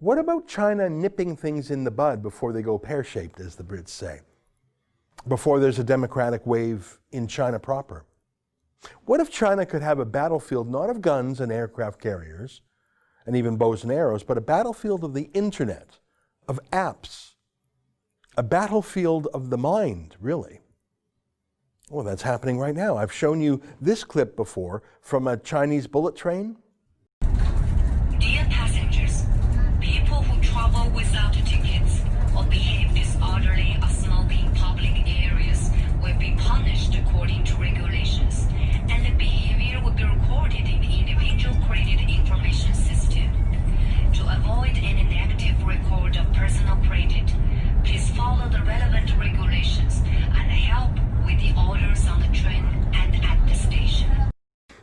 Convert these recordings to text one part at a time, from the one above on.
What about China nipping things in the bud before they go pear-shaped, as the Brits say? Before there's a democratic wave in China proper? What if China could have a battlefield not of guns and aircraft carriers, and even bows and arrows, but a battlefield of the internet, of apps, a battlefield of the mind, really? Well, that's happening right now. I've shown you this clip before from a Chinese bullet train. Dear passengers, people who travel without tickets or behave disorderly or smoke in public areas will be punished according to regulations, and the behavior will be recorded in the individual credit information system. To avoid any negative record of personal credit, please follow the relevant regulations and help with the orders on the train and at the station.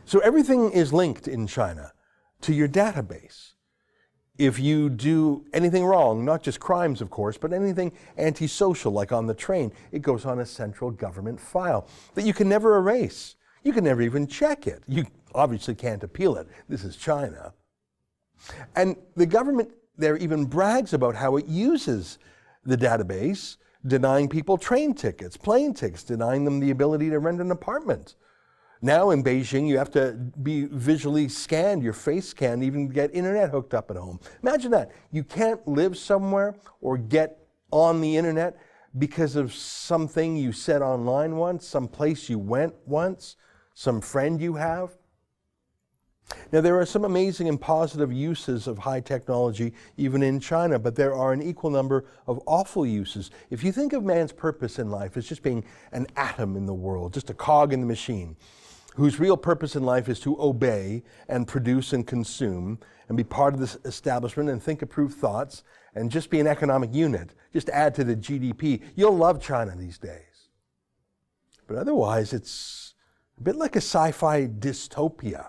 So everything is linked in China to your database. If you do anything wrong, not just crimes of course, but anything antisocial like on the train, it goes on a central government file that you can never erase. You can never even check it. You obviously can't appeal it. This is China. And the government there even brags about how it uses the database, denying people train tickets, plane tickets, denying them the ability to rent an apartment. Now in Beijing, you have to be visually scanned, your face scanned, even get internet hooked up at home. Imagine that. You can't live somewhere or get on the internet because of something you said online once, some place you went once, some friend you have. Now, there are some amazing and positive uses of high technology even in China, but there are an equal number of awful uses. If you think of man's purpose in life as just being an atom in the world, just a cog in the machine, whose real purpose in life is to obey and produce and consume and be part of this establishment and think approved thoughts and just be an economic unit, just add to the GDP, you'll love China these days. But otherwise, it's a bit like a sci-fi dystopia.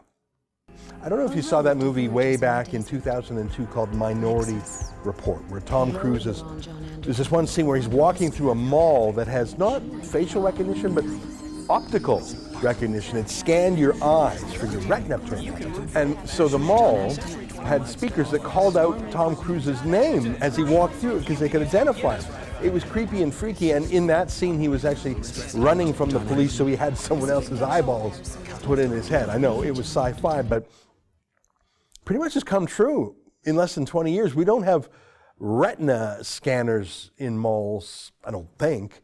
I don't know if you saw that movie way back in 2002 called Minority Report, where Tom Cruise is, there's this one scene where he's walking through a mall that has not facial recognition, but optical recognition. It scanned your eyes for your retina print. And so the mall had speakers that called out Tom Cruise's name as he walked through it because they could identify him. It was creepy and freaky, and in that scene he was actually running from the police, so he had someone else's eyeballs put in his head. I know it was sci-fi, but pretty much has come true in less than 20 years. We don't have retina scanners in malls, I don't think.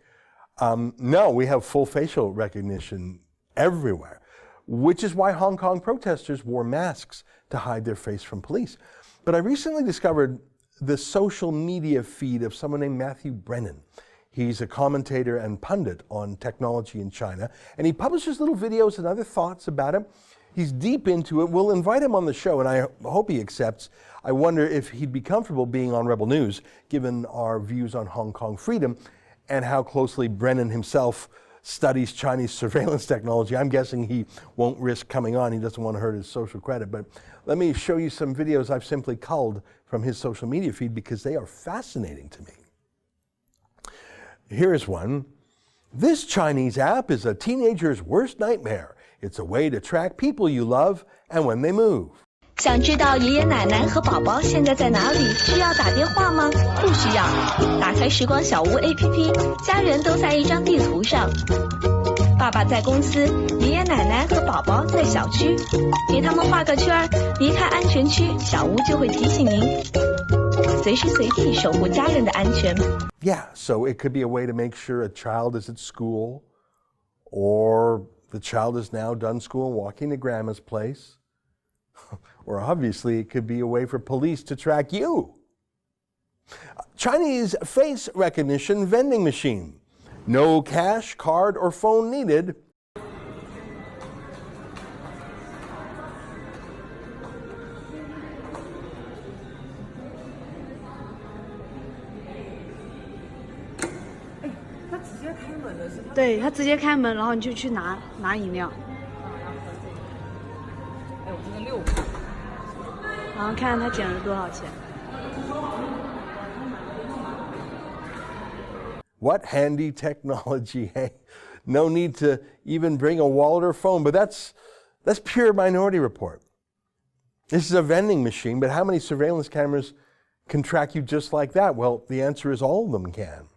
No, we have full facial recognition everywhere, which is why Hong Kong protesters wore masks to hide their face from police. But I recently discovered the social media feed of someone named Matthew Brennan. He's a commentator and pundit on technology in China, and he publishes little videos and other thoughts about it. He's deep into it. We'll invite him on the show, and I hope he accepts. I wonder if he'd be comfortable being on Rebel News, given our views on Hong Kong freedom and how closely Brennan himself studies Chinese surveillance technology. I'm guessing he won't risk coming on. He doesn't want to hurt his social credit. But let me show you some videos I've simply culled from his social media feed because they are fascinating to me. Here's one. This Chinese app is a teenager's worst nightmare. It's a way to track people you love and when they move. 想知道爷爷奶奶和宝宝现在在哪里？需要打电话吗？不需要。打开时光小屋 APP， 家人都在一张地图上。爸爸在公司，爷爷奶奶和宝宝在小区，给他们画个圈，离开安全区，小屋就会提醒您，随时随地守护家人的安全。Yeah, so it could be a way to make sure a child is at school, or the child is now done school and walking to grandma's place. Or obviously it could be a way for police to track you. Chinese face recognition vending machine. No cash, card, or phone needed.对，他直接开门，然后你就去拿饮料。哎，我这个6块。然后看他减了多少钱。What handy technology, hey? No need to even bring a wallet or phone, but that's pure Minority Report. This is a vending machine, but how many surveillance cameras can track you just like that? Well, the answer is all of them can.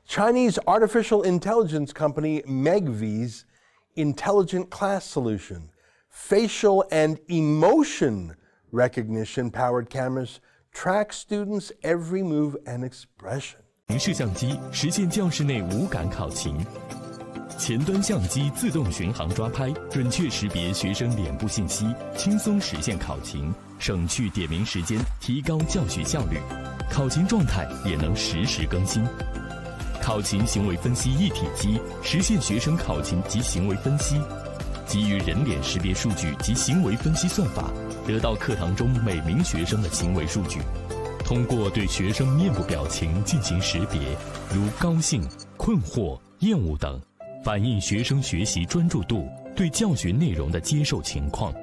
Chinese artificial intelligence company Megv's intelligent class solution, facial and emotion recognition powered cameras track students' every move and expression. 摄像机实现教室内无感考勤，前端相机自动巡航抓拍，准确识别学生脸部信息，轻松实现考勤，省去点名时间，提高教学效率。考勤状态也能实时更新。考勤行为分析一体机实现学生考勤及行为分析，基于人脸识别数据及行为分析算法，得到课堂中每名学生的行为数据。通过对学生面部表情进行识别，如高兴、困惑、厌恶等，反映学生学习专注度、对教学内容的接受情况，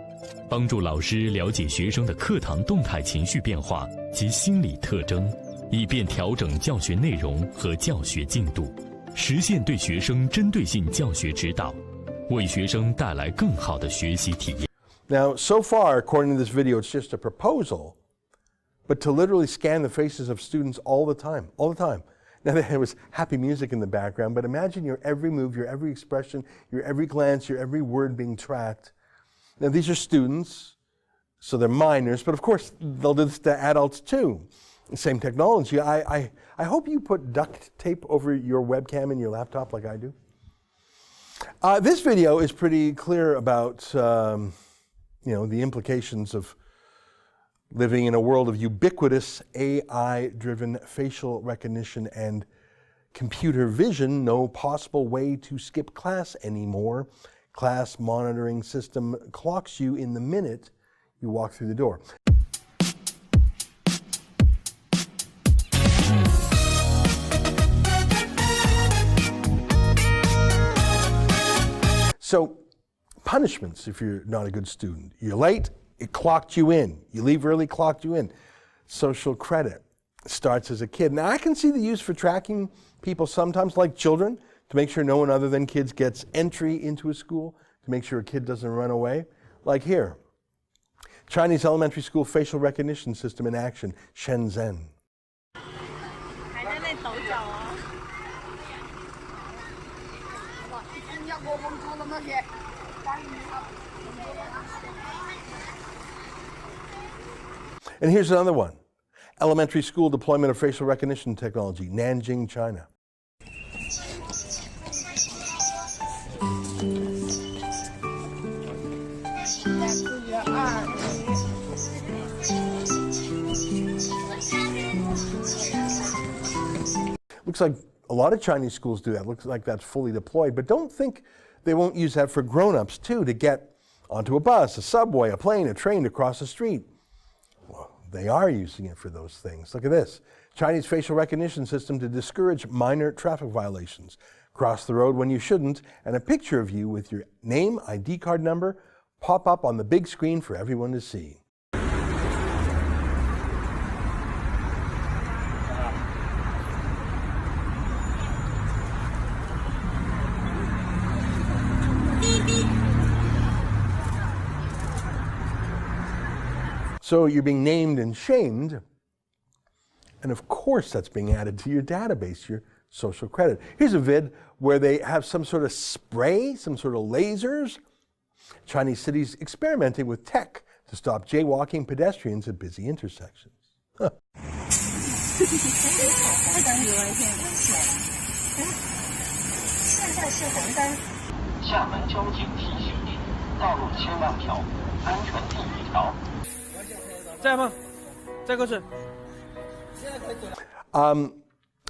帮助老师了解学生的课堂动态情绪变化及心理特征，以便调整教学内容和教学进度，实现对学生针对性教学指导，为学生带来更好的学习体验。 Now, so far, according to this video, it's just a proposal, but to literally scan the faces of students all the time. Now, there was happy music in the background, but imagine your every move, your every expression, your every glance, your every word being tracked. Now, these are students, so they're minors, but of course, they'll do this to adults too. Same technology. I hope you put duct tape over your webcam in your laptop like I do. This video is pretty clear about, the implications of living in a world of ubiquitous AI-driven facial recognition and computer vision. No possible way to skip class anymore. Class monitoring system clocks you in the minute you walk through the door. So, punishments if you're not a good student. You're late, it clocked you in. You leave early, clocked you in. Social credit starts as a kid. Now, I can see the use for tracking people sometimes, like children, to make sure no one other than kids gets entry into a school, to make sure a kid doesn't run away. Like here, Chinese elementary school facial recognition system in action, Shenzhen. And here's another one. Elementary school deployment of facial recognition technology, Nanjing, China. Looks like a lot of Chinese schools do that. Looks like that's fully deployed, but don't think they won't use that for grown-ups too, to get onto a bus, a subway, a plane, a train to cross the street. Well, they are using it for those things. Look at this. Chinese facial recognition system to discourage minor traffic violations. Cross the road when you shouldn't, and a picture of you with your name, ID card number, pop up on the big screen for everyone to see. So you're being named and shamed, and of course that's being added to your database, your social credit. Here's a vid where they have some sort of spray, some sort of lasers. Chinese cities experimenting with tech to stop jaywalking pedestrians at busy intersections. Huh.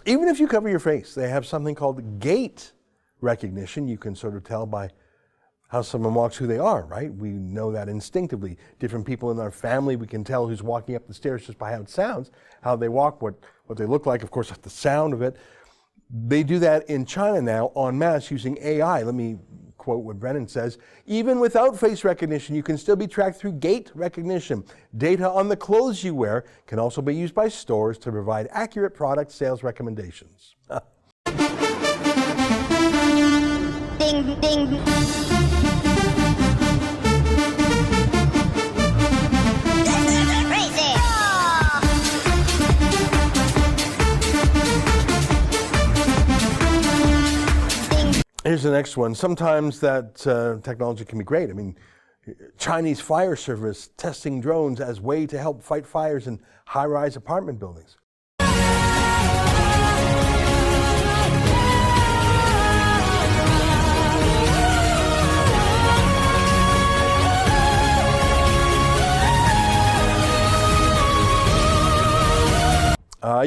Even if you cover your face, they have something called Gait recognition. You can sort of tell by how someone walks who they are, right? We know that instinctively. Different people in our family, we can tell who's walking up the stairs just by how it sounds, how they walk, what they look like, of course, the sound of it. They do that in China now en masse using AI. Let me quote what Brennan says. Even without face recognition, you can still be tracked through Gait recognition. Data on the clothes you wear can also be used by stores to provide accurate product sales recommendations. Ding, ding. Crazy. Here's the next one. Sometimes that technology can be great. I mean, Chinese fire service testing drones as way to help fight fires in high-rise apartment buildings.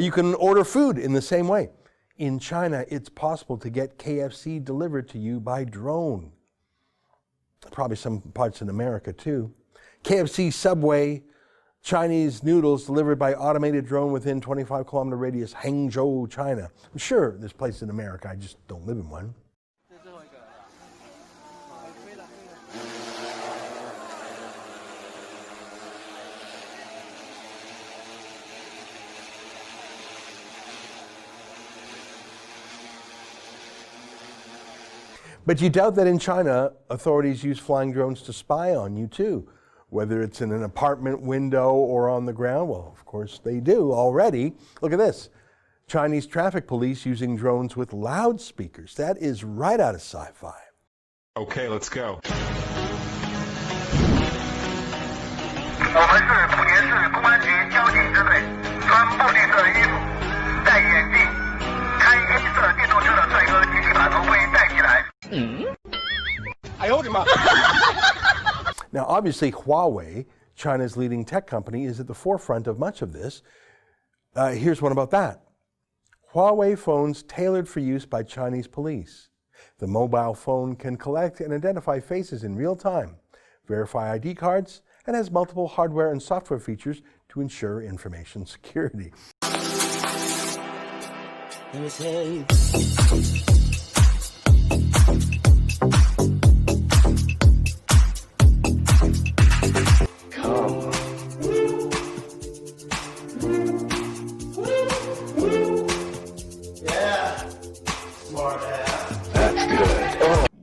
You can order food in the same way. In China, it's possible to get KFC delivered to you by drone. Probably some parts in America too. KFC, Subway, Chinese noodles delivered by automated drone within 25-kilometer radius, Hangzhou, China. I'm sure there's places in America, I just don't live in one. But you doubt that in China, authorities use flying drones to spy on you too, whether it's in an apartment window or on the ground. Well, of course they do already. Look at this. Chinese traffic police using drones with loudspeakers. That is right out of sci-fi. Okay, let's go. Now, obviously, Huawei, China's leading tech company, is at the forefront of much of this. Here's one about that. Huawei phones tailored for use by Chinese police. The mobile phone can collect and identify faces in real time, verify ID cards, and has multiple hardware and software features to ensure information security. Let me say.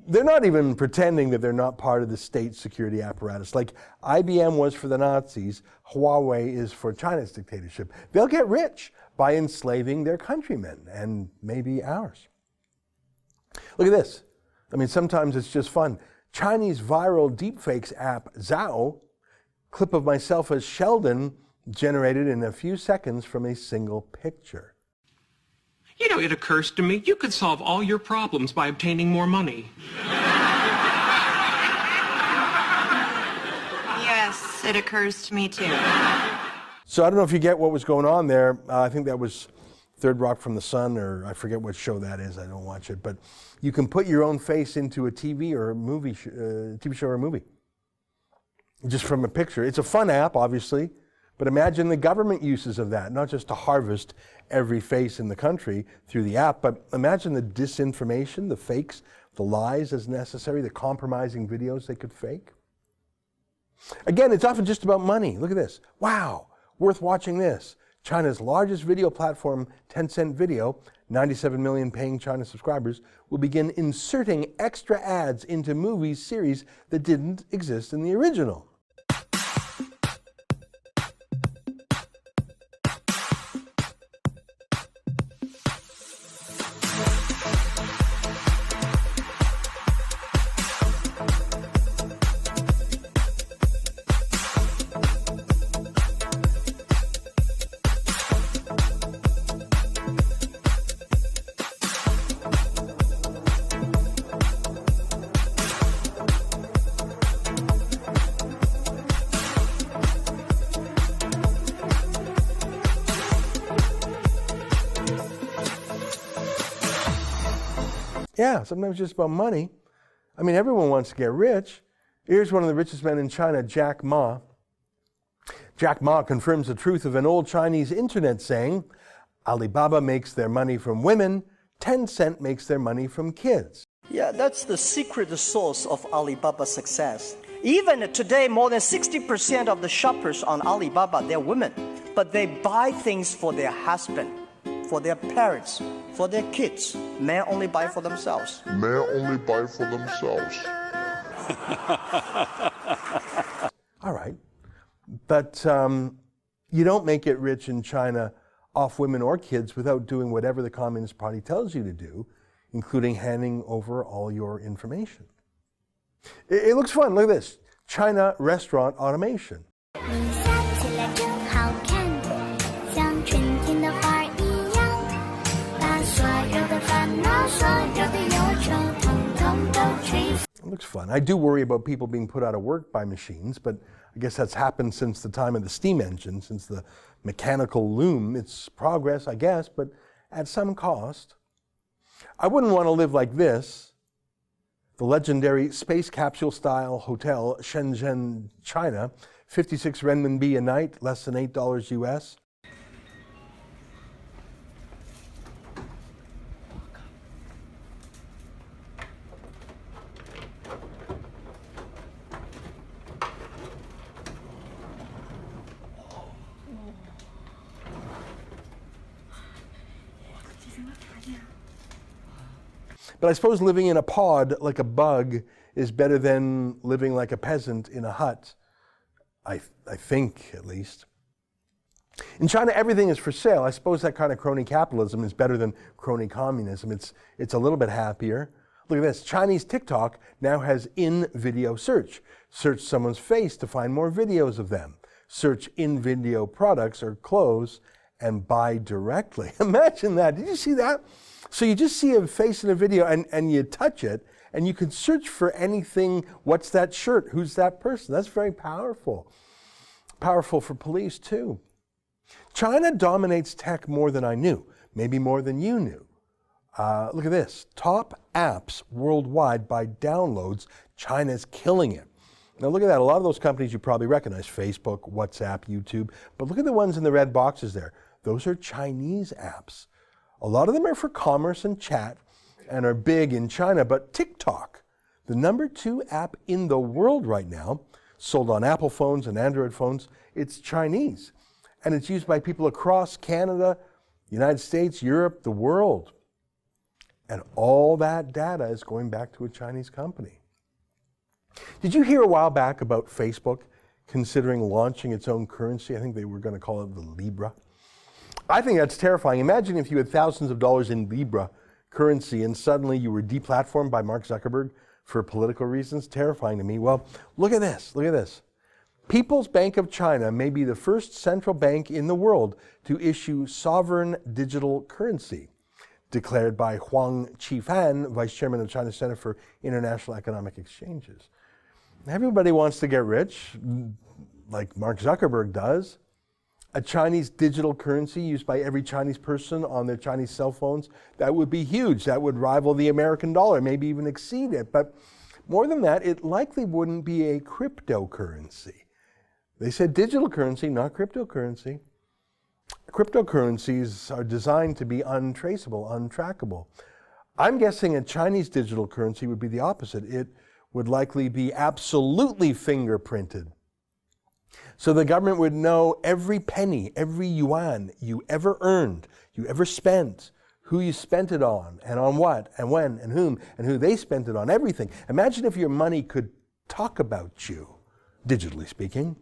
They're not even pretending that they're not part of the state security apparatus. Like IBM was for the Nazis, Huawei is for China's dictatorship. They'll get rich by enslaving their countrymen, and maybe ours. Look at this. I mean, sometimes it's just fun. Chinese viral deepfakes app Zhao, clip of myself as Sheldon, generated in a few seconds from a single picture. You know, it occurs to me you could solve all your problems by obtaining more money. Yes, it occurs to me too. So I don't know if you get what was going on there. I think that was Third Rock from the Sun, or I forget what show that is. I don't watch it. But you can put your own face into a TV or a movie, TV show or a movie, just from a picture. It's a fun app, obviously. But imagine the government uses of that, not just to harvest every face in the country through the app, but imagine the disinformation, the fakes, the lies as necessary, the compromising videos they could fake. Again, it's often just about money. Look at this. Wow, worth watching this. China's largest video platform, Tencent Video, 97 million paying China subscribers, will begin inserting extra ads into movies, series that didn't exist in the original. Yeah, sometimes it's just about money. I mean, everyone wants to get rich. Here's one of the richest men in China, Jack Ma. Jack Ma confirms the truth of an old Chinese internet saying, Alibaba makes their money from women, Tencent makes their money from kids. Yeah, that's the secret source of Alibaba's success. Even today, more than 60% of the shoppers on Alibaba, they're women. But they buy things for their husband, for their parents, for their kids. Men only buy for themselves. Men only buy for themselves. All right. But you don't make it rich in China off women or kids without doing whatever the Communist Party tells you to do. including handing over all your information. It looks fun. Look at this. China restaurant automation. It looks fun. I do worry about people being put out of work by machines, but I guess that's happened since the time of the steam engine, since the mechanical loom. It's progress, I guess, but at some cost. I wouldn't want to live like this. The legendary space capsule style hotel, Shenzhen, China, 56 renminbi a night, less than $8 US. But I suppose living in a pod like a bug is better than living like a peasant in a hut. I think, at least. In China, everything is for sale. I suppose that kind of crony capitalism is better than crony communism. It's a little bit happier. Look at this. Chinese TikTok now has in-video search. Search someone's face to find more videos of them. Search in-video products or clothes and buy directly. Imagine that. Did you see that? So you just see a face in a video and you touch it and you can search for anything. What's that shirt? Who's that person? That's very powerful. Powerful for police too. China dominates tech more than I knew, maybe more than you knew. Look at this. Top apps worldwide by downloads. China's killing it. Now look at that. A lot of those companies you probably recognize, Facebook, WhatsApp, YouTube. But look at the ones in the red boxes there. Those are Chinese apps. A lot of them are for commerce and chat and are big in China, but TikTok, the #2 app in the world right now, sold on Apple phones and Android phones, it's Chinese. And it's used by people across Canada, United States, Europe, the world. And all that data is going back to a Chinese company. Did you hear a while back about Facebook considering launching its own currency? I think they were going to call it the Libra. I think that's terrifying. Imagine if you had thousands of dollars in Libra currency and suddenly you were deplatformed by Mark Zuckerberg for political reasons. Terrifying to me. Well, look at this. Look at this. People's Bank of China may be the first central bank in the world to issue sovereign digital currency, declared by Huang Qifan, Vice Chairman of China's Center for International Economic Exchanges. Everybody wants to get rich, like Mark Zuckerberg does. A Chinese digital currency used by every Chinese person on their Chinese cell phones, that would be huge. That would rival the American dollar, maybe even exceed it. But more than that, it likely wouldn't be a cryptocurrency. They said digital currency, not cryptocurrency. Cryptocurrencies are designed to be untraceable, untrackable. I'm guessing a Chinese digital currency would be the opposite. It would likely be absolutely fingerprinted. So the government would know every penny, every yuan you ever earned, you ever spent, who you spent it on, and on what, and when, and whom, and who they spent it on, everything. Imagine if your money could talk about you, digitally speaking.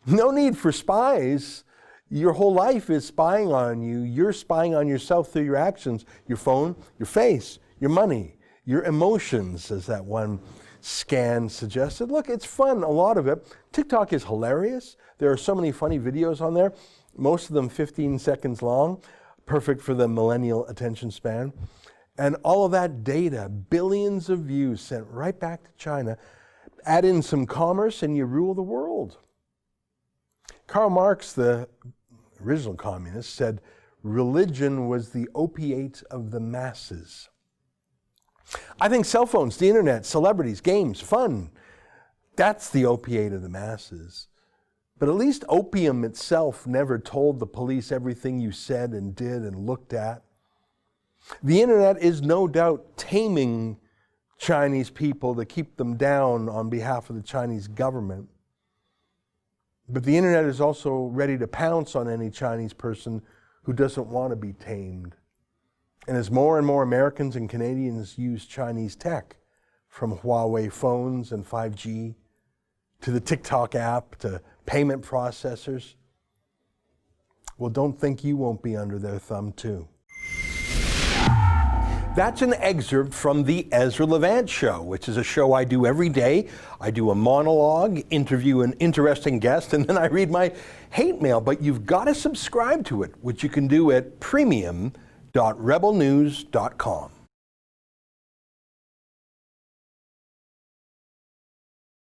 No need for spies. Your whole life is spying on you. You're spying on yourself through your actions, your phone, your face, your money, your emotions, as that one scan suggested. Look, it's fun, a lot of it. TikTok is hilarious. There are so many funny videos on there, most of them 15 seconds long, perfect for the millennial attention span. And all of that data, billions of views sent right back to China. Add in some commerce and you rule the world. Karl Marx, the original communist, said religion was the opiate of the masses. I think cell phones, the internet, celebrities, games, fun, that's the opiate of the masses. But at least opium itself never told the police everything you said and did and looked at. The internet is no doubt taming Chinese people to keep them down on behalf of the Chinese government. But the internet is also ready to pounce on any Chinese person who doesn't want to be tamed. And as more and more Americans and Canadians use Chinese tech, from Huawei phones and 5G, to the TikTok app, to payment processors, well, don't think you won't be under their thumb too. That's an excerpt from the Ezra Levant Show, which is a show I do every day. I do a monologue, interview an interesting guest, and then I read my hate mail. But you've got to subscribe to it, which you can do at premium.rebelnews.com.